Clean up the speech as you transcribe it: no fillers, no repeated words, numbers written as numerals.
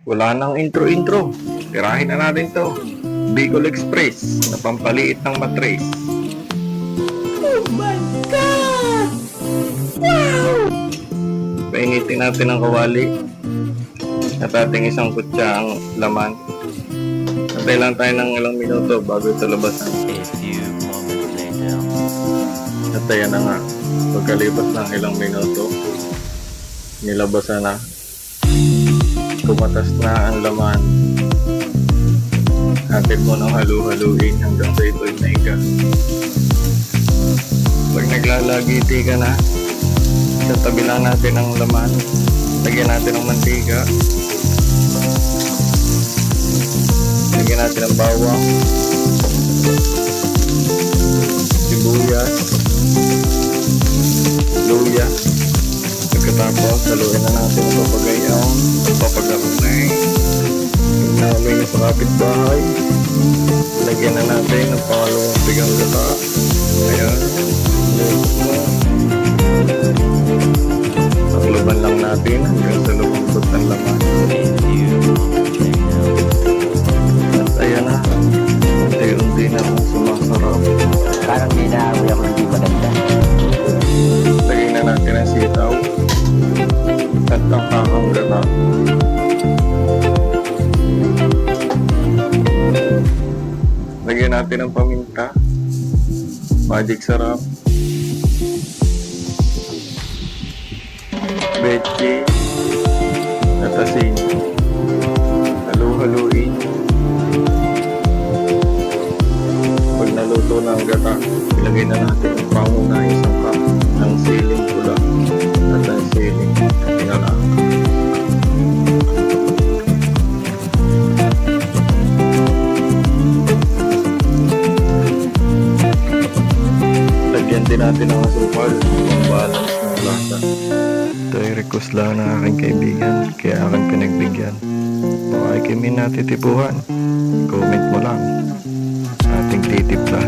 Wala nang intro-intro. Tirahin na natin to. Bicol Express na pampaliit ng matrace. Oh my God! Wow! Painitin natin ang kawali at ating isang kutsa ang laman. Antay lang tayo ng ilang minuto bago ito labasan. A few moments later. At ayan na nga, pagkalipas ng ilang minuto, nilabasan na. Kumatas na ang laman. Atin mo nang halu-haluin hanggang sa ito'y maiga. Pag naglalagiti ka na, sa tabi lang natin ang laman. Lagyan natin ng mantika. Lagyan natin ng bawang, sibuyas, luya. Pagkatapos, saluin na natin ang papagayaw, papagarunay. Namin yung kapitbahay. Lagyan na natin ang pangalawang bigang gata. Ayan. Takluban lang natin hanggang sa lumambot ng laman. A few moments later. At ayan na. Unti-unti na akong sumasarap. Parang may naamoy ako hindi maganda. Lagyan na natin ang sitaw. At ang kakang gata. Lagyan natin ang paminta. Magic sarap. Betchin. At asin. Halu-haluin. Pag naluto na ang gata, ilagay na natin ang pangunahing sangkap ng siling pula at ang siling tinala. Lagyan din natin ang asukal ang balance ng lasa. Ito ay request lang ng aking kaibigan kaya aking pinagbigyan. Baka ay kami natitipuhan. Comment mo lang. Ating titiplahan.